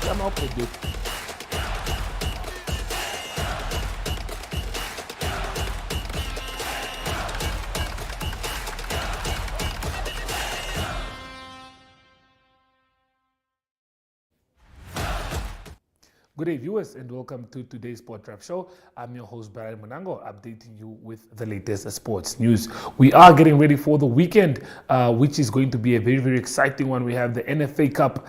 Come up with it. Good day, viewers, and welcome to today's Sport Wrap Show. I'm your host, Brian Monango, updating you with the latest sports news. We are getting ready for the weekend, which is going to be a very, very exciting one. We have the NFA Cup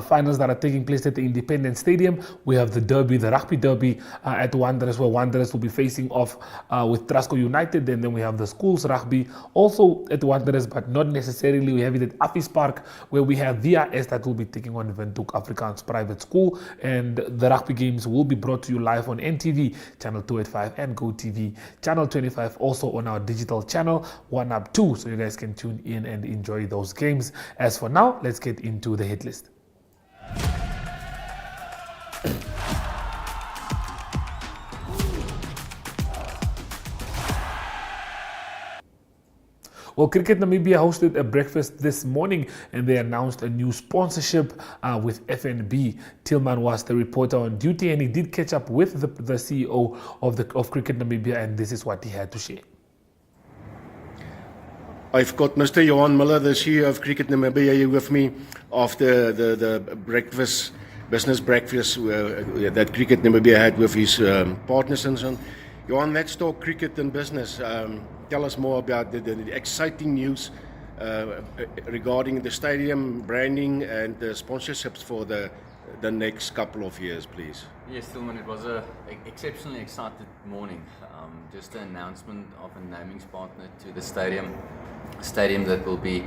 finals that are taking place at the Independence Stadium. We have the derby, the rugby derby at Wanderers, where Wanderers will be facing off with Trasco United. And then we have the schools rugby also at Wanderers, but not necessarily. We have it at Affis Park, where we have VRS that will be taking on Windhoek Afrikaans Private School. And the rugby games will be brought to you live on NTV channel 285 and GoTV channel 25, also on our digital channel 1UP2, so you guys can tune in and enjoy those games. As for now, let's get into the hit list. Well, Cricket Namibia hosted a breakfast this morning and they announced a new sponsorship with FNB. Tillman was the reporter on duty and he did catch up with the CEO of Cricket Namibia, and this is what he had to share. I've got Mr. Johan Miller, the CEO of Cricket Namibia, here with me after the breakfast, business breakfast that Cricket Namibia had with his partners and so on. Johan, let's talk cricket and business. Tell us more about the exciting news regarding the stadium branding and the sponsorships for the next couple of years, please. Yes, Tillman, it was an exceptionally excited morning. Just an announcement of a naming partner to the stadium that will be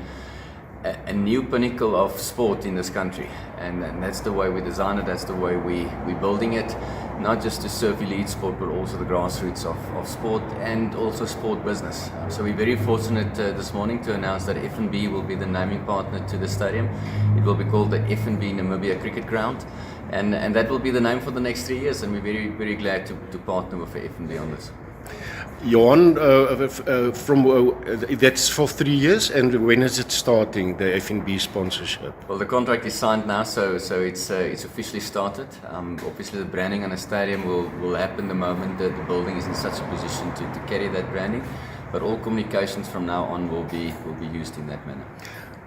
a new pinnacle of sport in this country, and that's the way we design it, that's the way we're building it, not just to serve elite sport but also the grassroots of sport and also sport business. So we're very fortunate this morning to announce that FNB will be the naming partner to the stadium. It will be called the FNB Namibia Cricket Ground, and that will be the name for the next 3 years, and we're very, very glad to partner with the FNB on this. Johan, that's for 3 years, and when is it starting, the FNB sponsorship? Well, the contract is signed now, so it's officially started. Obviously, the branding on the stadium will happen the moment that the building is in such a position to carry that branding, but all communications from now on will be used in that manner.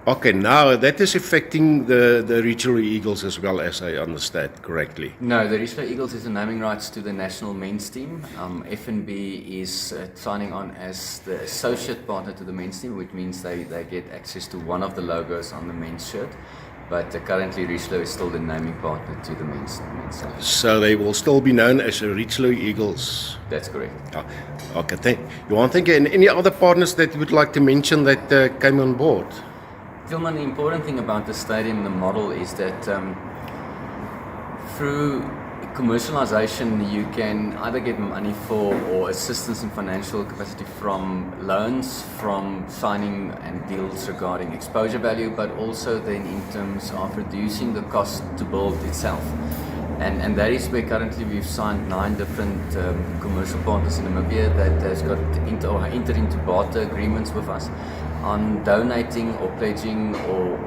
Okay, now that is affecting the Richelieu Eagles as well, as I understand correctly. No, the Richelieu Eagles is the naming rights to the national men's team. FNB is signing on as the associate partner to the men's team, which means they get access to one of the logos on the men's shirt. But currently Richelieu is still the naming partner to the men's team. So they will still be known as the Richelieu Eagles? That's correct. Oh, okay, Johan, thank you. And any other partners that you would like to mention that came on board? Tillman, the important thing about the stadium, the model, is that through commercialization you can either get money for or assistance in financial capacity from loans, from signing and deals regarding exposure value, but also then in terms of reducing the cost to build itself. And that is where currently we've signed 9 different commercial partners in Namibia that has got entered into barter agreements with us on donating or pledging or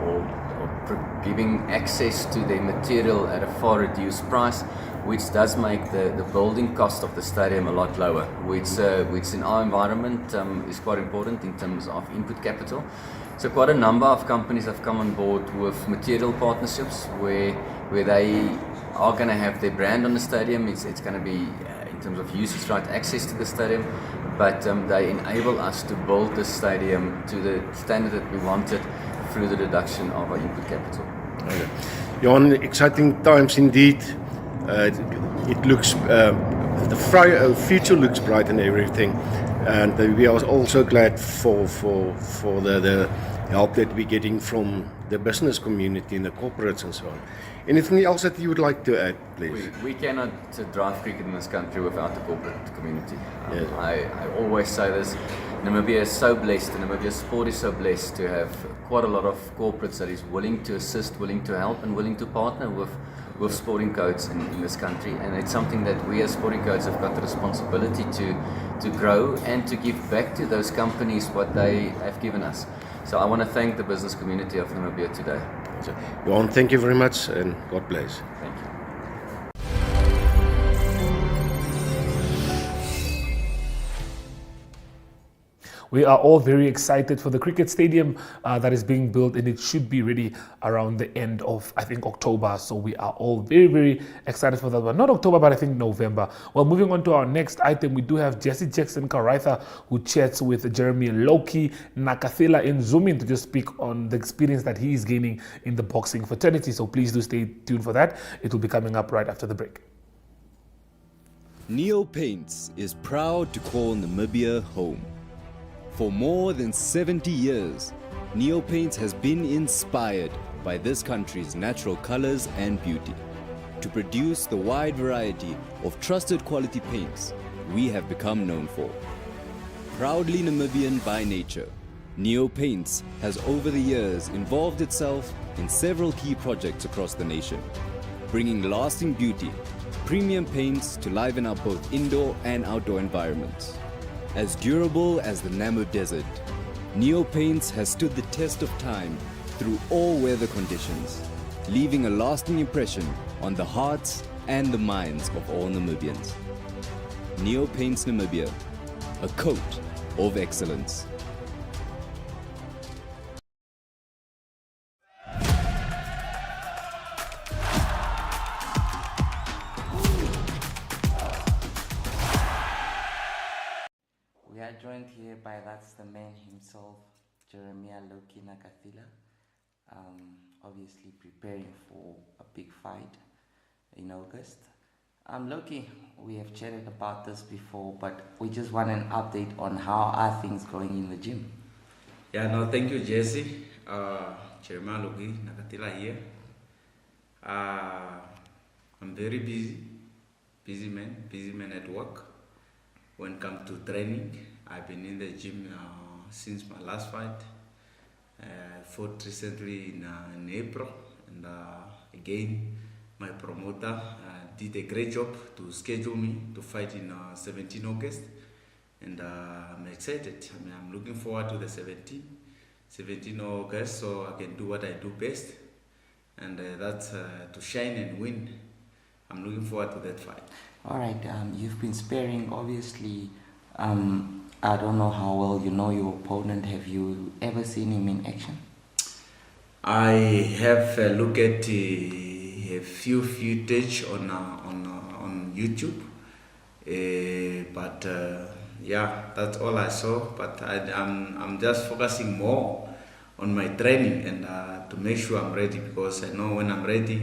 giving access to their material at a far reduced price, which does make the building cost of the stadium a lot lower, which in our environment is quite important in terms of input capital. So quite a number of companies have come on board with material partnerships where they are going to have their brand on the stadium. It's going to be in terms of usage right access to the stadium, but they enable us to build the stadium to the standard that we wanted through the reduction of our input capital. Okay. Johan, exciting times indeed. It looks the future looks bright and everything, and we are also glad for the help that we're getting from the business community and the corporates and so on. Anything else that you would like to add, please? We cannot drive cricket in this country without the corporate community. Yes. I always say this, Namibia is so blessed, and Namibia's sport is so blessed to have quite a lot of corporates that is willing to assist, willing to help, and willing to partner with sporting codes in this country. And it's something that we as sporting codes have got the responsibility to grow and to give back to those companies what they have given us. So I want to thank the business community of Namibia today. Johan, thank you very much and God bless. Thank you. We are all very excited for the cricket stadium that is being built, and it should be ready around the end of, I think, October. So we are all very, very excited for that one. Not October, but I think November. Well, moving on to our next item, we do have Jesse Jackson Karaitha, who chats with Jeremy Loki Nakathila in Zoom in to just speak on the experience that he is gaining in the boxing fraternity. So please do stay tuned for that. It will be coming up right after the break. Neo Paints is proud to call Namibia home. For more than 70 years, Neo Paints has been inspired by this country's natural colors and beauty to produce the wide variety of trusted quality paints we have become known for. Proudly Namibian by nature, Neo Paints has over the years involved itself in several key projects across the nation, bringing lasting beauty, premium paints to liven up both indoor and outdoor environments. As durable as the Namib Desert, Neo Paints has stood the test of time through all weather conditions, leaving a lasting impression on the hearts and the minds of all Namibians. Neo Paints Namibia, a coat of excellence. We are joined here by that's the man himself, Jeremiah Loki Nakathila, obviously preparing for a big fight in August. Loki, we have chatted about this before, but we just want an update on how are things going in the gym. Yeah, no, thank you, Jesse. Jeremiah Loki Nakathila here. I'm very busy man at work. When it comes to training, I've been in the gym since my last fight. Fought recently in April, and again, my promoter did a great job to schedule me to fight in 17 August, and I'm excited. I mean, I'm looking forward to the 17 August, so I can do what I do best, and that's to shine and win. I'm looking forward to that fight. All right, you've been sparing, obviously. I don't know how well you know your opponent. Have you ever seen him in action? I have looked at a few footage on YouTube, but yeah, that's all I saw. But I'm just focusing more on my training and to make sure I'm ready, because I know when I'm ready,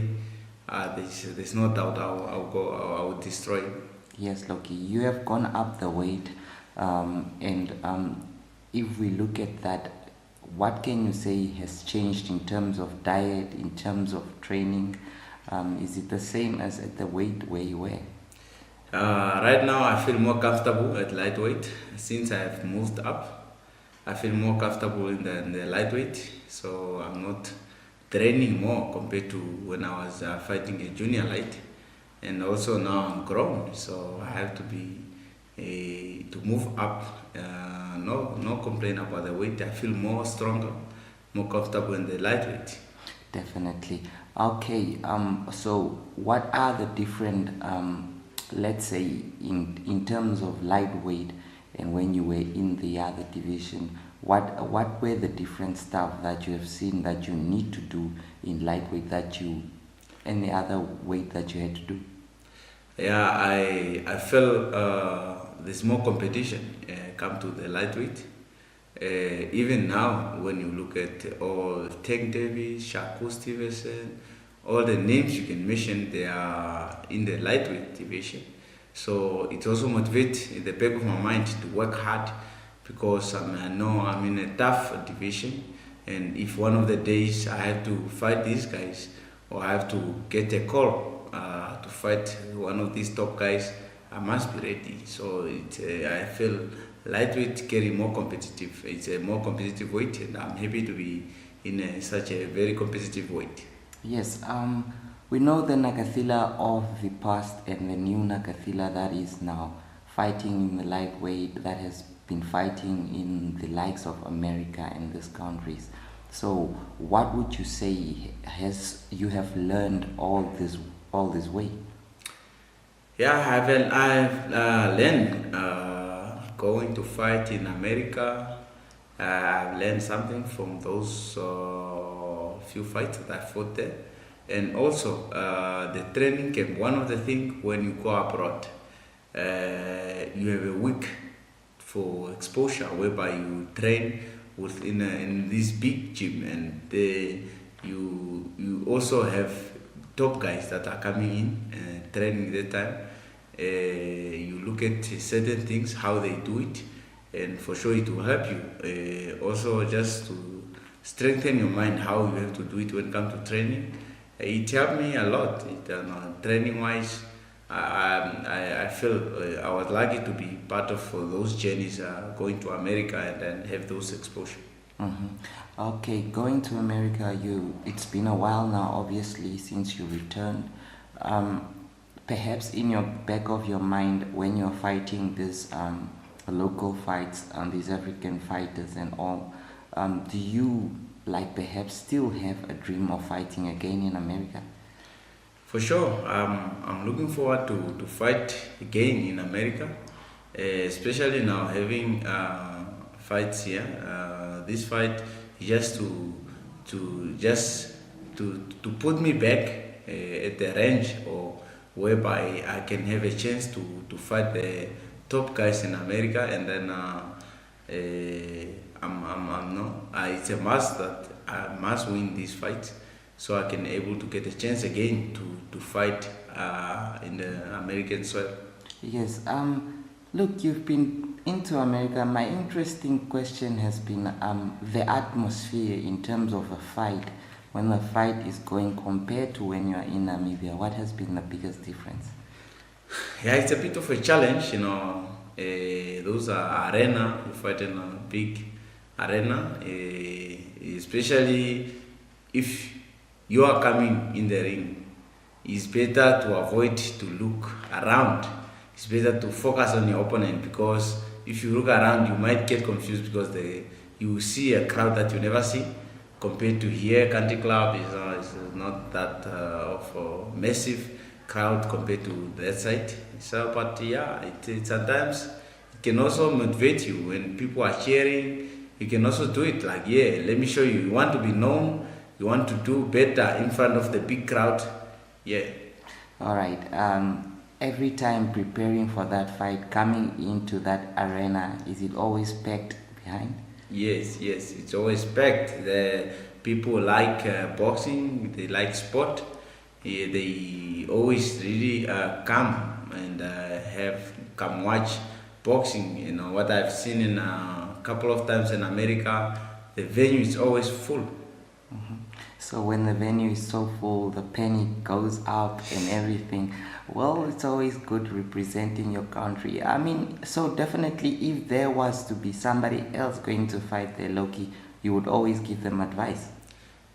there's no doubt I'll destroy him. Yes, Loki, you have gone up the weight, and if we look at that, what can you say has changed in terms of diet, in terms of training? Is it the same as at the weight where you were? Right now I feel more comfortable at lightweight. Since I have moved up, I feel more comfortable in the lightweight, so I'm not training more compared to when I was fighting a junior light. And also now I'm grown, so I have to be to move up. No complaint about the weight. I feel more stronger, more comfortable in the lightweight. Definitely. Okay. So what are the different, let's say, in terms of lightweight, and when you were in the other division, what were the different stuff that you have seen that you need to do in lightweight that you, any other weight that you had to do? Yeah, I feel there's more competition come to the lightweight. Even now, when you look at all Tank Davis, Shakur Stevenson, all the names you can mention, they are in the lightweight division. So it also motivates in the back of my mind to work hard, because I know I'm in a tough division, and if one of the days I have to fight these guys, or I have to get a call to fight one of these top guys, I must be ready. So I feel lightweight carry more competitive. It's a more competitive weight, and I'm happy to be in such a very competitive weight. Yes, we know the Nakathila of the past and the new Nakathila that is now fighting in the lightweight, that has been fighting in the likes of America and these countries. So what would you say you have learned all this way? Yeah, I've learned going to fight in America, I've learned something from those few fights that I fought there. And also the training camp. One of the things when you go abroad, you have a week for exposure whereby you train within in this big gym, and you also have top guys that are coming in training that time. You look at certain things, how they do it, and for sure it will help you. Also, just to strengthen your mind, how you have to do it when it comes to training. It helped me a lot. Training wise, I feel I was lucky to be part of those journeys, going to America and then have those exposure. Okay, going to America, it's been a while now, obviously, since you returned. Perhaps in your back of your mind, when you're fighting these local fights and these African fighters and all, do you perhaps still have a dream of fighting again in America? For sure, I'm looking forward to fight again in America, especially now having fights here. This fight is just to put me back at the range, or whereby I can have a chance to fight the top guys in America, and then it's a must that I must win this fight, so I can able to get a chance again to fight in the American soil. Yes. Look, you've been into America. My interesting question has been the atmosphere in terms of a fight, when the fight is going compared to when you are in Namibia. What has been the biggest difference? Yeah, it's a bit of a challenge, those are arena, you fight in a big arena, especially if you are coming in the ring. It's better to avoid to look around. It's better to focus on your opponent, because if you look around, you might get confused, because you see a crowd that you never see. Compared to here, Country Club is not that of a massive crowd compared to that side. So, but yeah, it sometimes it can also motivate you when people are cheering. You can also do it like, yeah, let me show you. You want to be known. You want to do better in front of the big crowd. Yeah. All right. Every time preparing for that fight, coming into that arena, is it always packed behind? Yes, it's always packed. The people like boxing, they like sport. They always really come and come watch boxing. What I've seen in a couple of times in America, the venue is always full. So when the venue is so full, the panic goes up and everything. Well, it's always good representing your country. I mean, so definitely if there was to be somebody else going to fight there, Loki, you would always give them advice.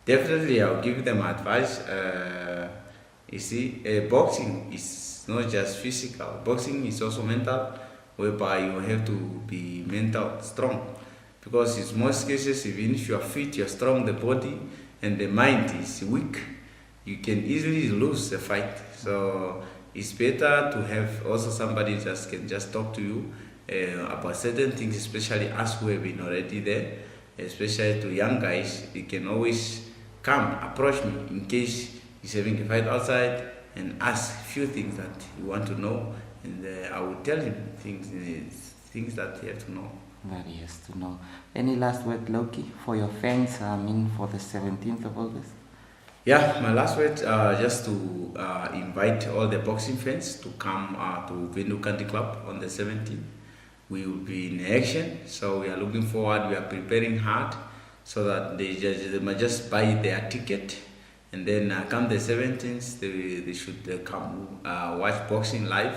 Definitely, I'll give them advice. You see, boxing is not just physical. Boxing is also mental, whereby you have to be mental strong. Because in most cases, even if you are fit, you're strong, the body and the mind is weak, you can easily lose the fight. So it's better to have also somebody that can just talk to you about certain things, especially us who have been already there, especially to young guys. You can always come, approach me in case he's having a fight outside, and ask a few things that you want to know, and I will tell him things that he has to know. That he has to know. Any last word, Loki, for your fans, for the 17th of August? Yeah, my last word, just to invite all the boxing fans to come to Venue Country Club on the 17th. We will be in action, so we are looking forward. We are preparing hard so that they might just buy their ticket, and then come the 17th, they should come watch boxing live.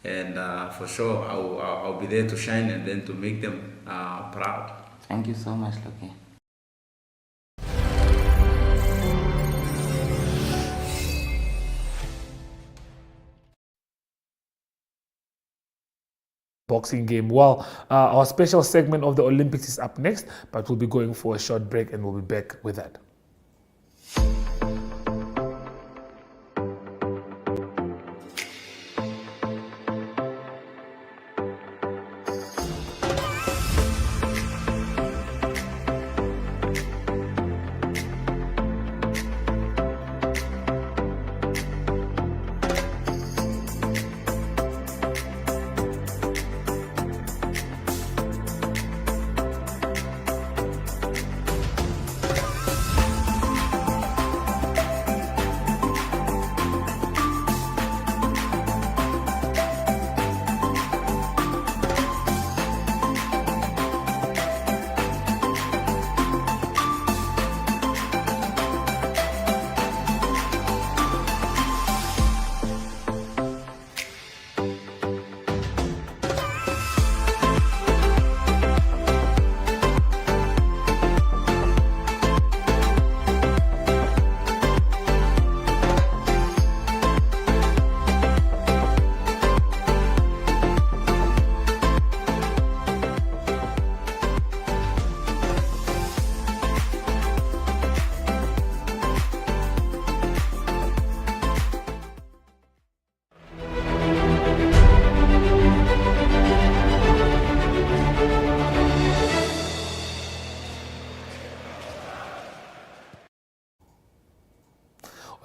And for sure, I'll be there to shine and then to make them proud. Thank you so much, Loki. Boxing game. Well, our special segment of the Olympics is up next, but we'll be going for a short break and we'll be back with that.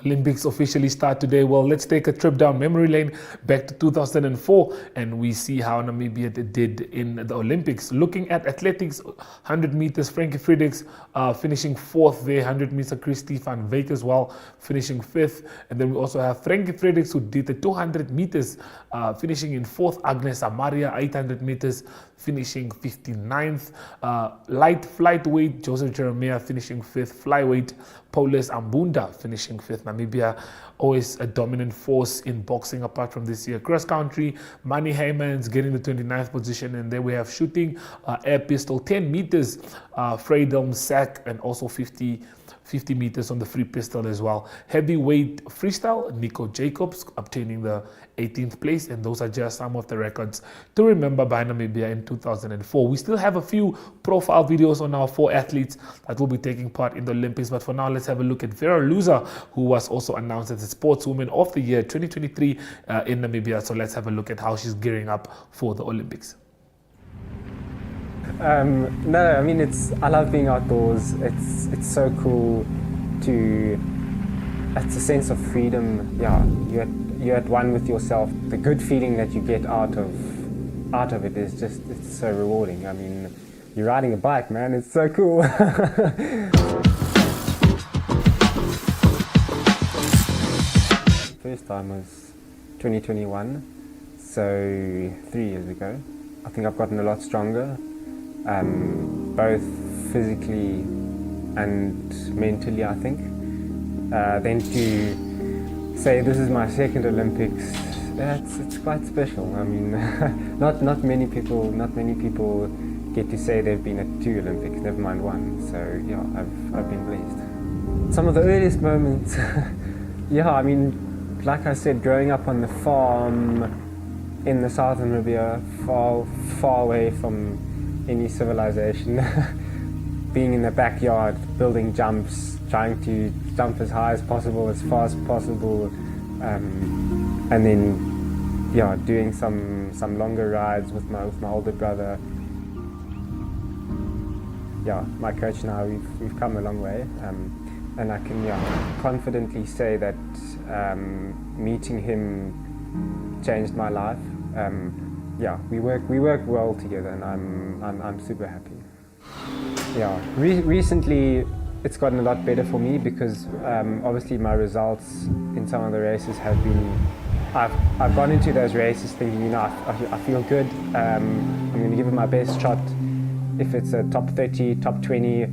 Olympics officially start today. Well, let's take a trip down memory lane back to 2004 and we see how Namibia did in the Olympics. Looking at athletics, 100 meters, Frankie Fredericks finishing 4th there, 100 meter Christy van Wyk as well, finishing 5th. And then we also have Frankie Fredericks who did the 200 meters, finishing in 4th. Agnes Amaria, 800 meters, finishing 59th. Light flyweight, Joseph Jeremiah finishing 5th. Flyweight, Paulus Ambunda finishing 5th. Namibia always a dominant force in boxing apart from this year. Cross country, Manny Heymans getting the 29th position, and then we have shooting, air pistol, 10 meters, Freedom Sack, and also 50 meters on the free pistol as well. Heavyweight freestyle, Nico Jacobs obtaining the 18th place, and those are just some of the records to remember by Namibia in 2004. We still have a few profile videos on our 4 athletes that will be taking part in the Olympics, but for now let's have a look at Vera Luza, who was also announced as the Sportswoman of the Year 2023 in Namibia. So let's have a look at how she's gearing up for the Olympics. No, I mean I love being outdoors. It's so cool to. It's a sense of freedom. Yeah, you're at one with yourself. The good feeling that you get out of it is just, it's so rewarding. I mean, you're riding a bike, man. It's so cool. First time was 2021, so 3 years ago. I think I've gotten a lot stronger. Both physically and mentally, I think. Then to say this is my second Olympics, it's quite special. I mean, not many people get to say they've been at 2 Olympics, never mind 1. So yeah, I've been blessed. Some of the earliest moments, yeah, I mean, like I said, growing up on the farm in the south of Namibia, far away from any civilization, being in the backyard, building jumps, trying to jump as high as possible, as fast as possible, and then yeah, doing some longer rides with my older brother. Yeah, my coach and I, we've come a long way, and I can confidently say that meeting him changed my life. Yeah, we work well together, and I'm super happy. Yeah, recently it's gotten a lot better for me because obviously my results in some of the races have been. I've gone into those races thinking, you know, I feel good. I'm going to give it my best shot. If it's a top 30, top 20,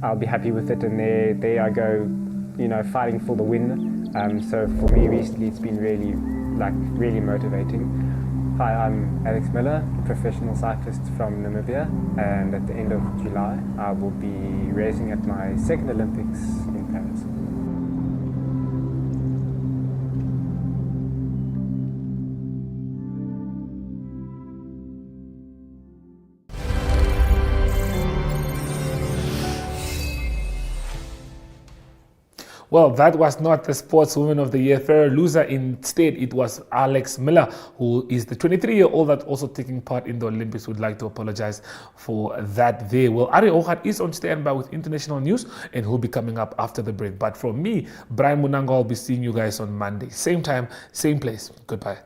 I'll be happy with it, and there I go, you know, fighting for the win. So for me recently, it's been really motivating. Hi, I'm Alex Miller, professional cyclist from Namibia, and at the end of July I will be racing at my second Olympics in Paris. Well, that was not the Sportswoman of the Year, Vera Luza. Instead, it was Alex Miller, who is the 23-year-old that also taking part in the Olympics. Would like to apologize for that there. Well, Ari Ohad is on standby with international news, and he'll be coming up after the break. But from me, Brian Munango, I'll be seeing you guys on Monday. Same time, same place. Goodbye.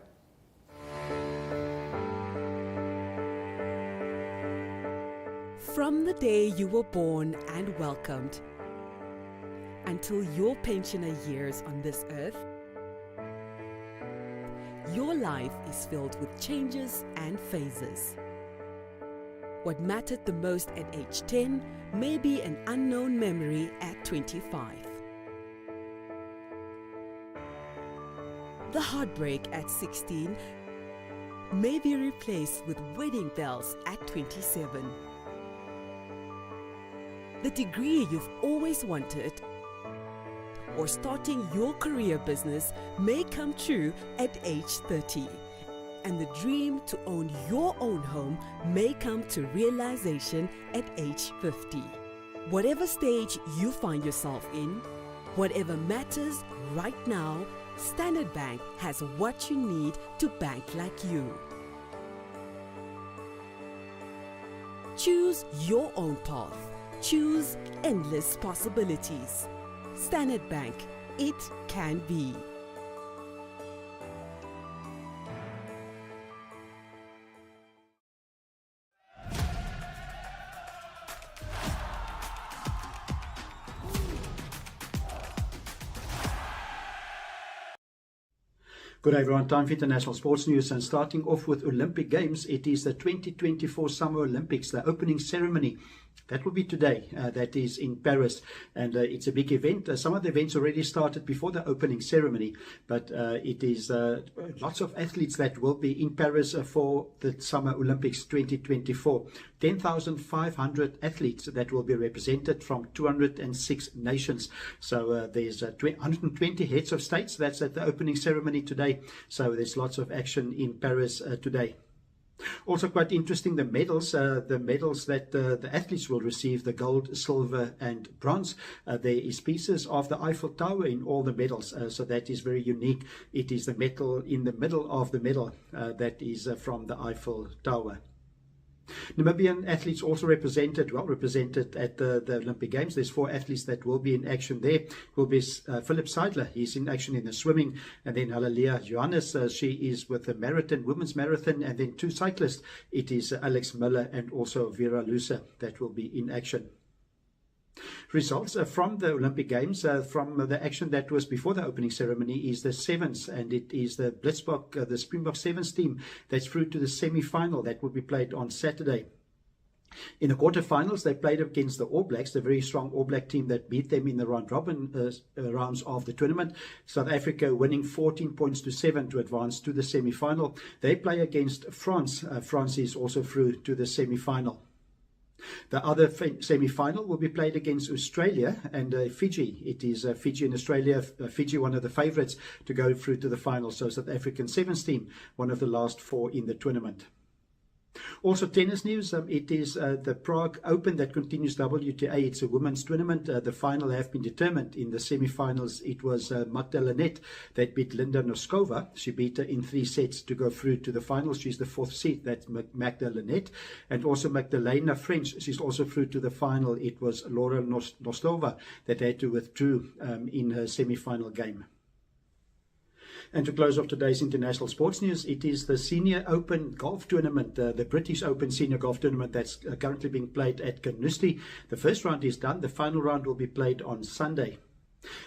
From the day you were born and welcomed, until your pensioner years on this earth, your life is filled with changes and phases. What mattered the most at age 10 may be an unknown memory at 25. The heartbreak at 16 may be replaced with wedding bells at 27. The degree you've always wanted or starting your career business may come true at age 30. And the dream to own your own home may come to realization at age 50. Whatever stage you find yourself in, whatever matters right now, Standard Bank has what you need to bank like you. Choose your own path. Choose endless possibilities. Standard Bank, it can be. Good day everyone, time for international sports news, and starting off with Olympic Games, it is the 2024 Summer Olympics, the opening ceremony. That will be today, that is in Paris, and it's a big event. Some of the events already started before the opening ceremony, but it is lots of athletes that will be in Paris for the Summer Olympics 2024. 10,500 athletes that will be represented from 206 nations. So there's 120 heads of states. That's at the opening ceremony today. So there's lots of action in Paris today. Also quite interesting, the medals that the athletes will receive, the gold, silver and bronze. There is pieces of the Eiffel Tower in all the medals, so that is very unique. It is the metal in the middle of the medal that is from the Eiffel Tower. Namibian athletes also well represented at the Olympic Games. There's 4 athletes that will be in action there. Will be Philip Seidler, he's in action in the swimming, and then Hallelujah Johannes, she is with the marathon, women's marathon, and then 2 cyclists. It is Alex Miller and also Vera Lusa that will be in action. Results from the Olympic Games, from the action that was before the opening ceremony, is the sevens, and it is the Blitzbok, the Springbok Sevens team that's through to the semi-final that will be played on Saturday. In the quarterfinals, they played against the All Blacks, the very strong All Black team that beat them in the round-robin rounds of the tournament. South Africa winning 14 points to 7 to advance to the semi-final. They play against France. France is also through to the semi-final. The other semi-final will be played against Australia and Fiji. It is Fiji and Australia. Fiji, one of the favourites to go through to the final. So South African Sevens team, one of the last 4 in the tournament. Also tennis news, it is the Prague Open that continues WTA. It's a women's tournament. The final have been determined. In the semi-finals, it was Magda Linette that beat Linda Noskova. She beat her in 3 sets to go through to the finals. She's the 4th seed, that's Magda Linette. And also Magdalena French, she's also through to the final. It was Laura Nostova that had to withdraw in her semi-final game. And to close off today's international sports news, it is the Senior Open Golf Tournament, the British Open Senior Golf Tournament that's currently being played at Carnoustie. The first round is done. The final round will be played on Sunday.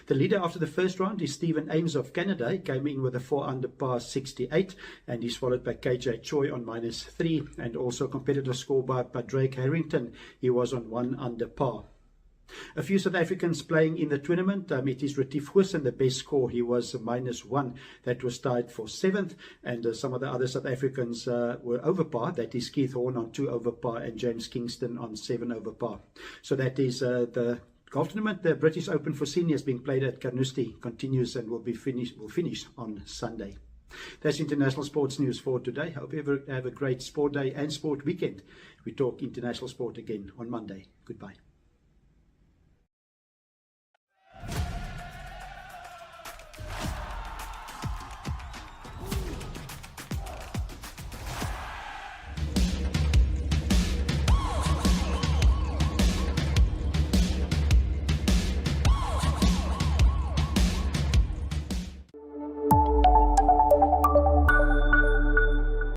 The leader after the first round is Stephen Ames of Canada. He came in with a 4 under par 68, and he's followed by KJ Choi on -3, and also competitor score by Drake Harrington. He was on 1 under par. A few South Africans playing in the tournament. It is Retief Goosen, the best score. He was -1. That was tied for 7th. And some of the other South Africans were over par. That is Keith Horn on 2 over par and James Kingston on 7 over par. So that is the golf tournament. The British Open for seniors being played at Carnoustie continues and will finish on Sunday. That's international sports news for today. Hope you have a great sport day and sport weekend. We talk international sport again on Monday. Goodbye.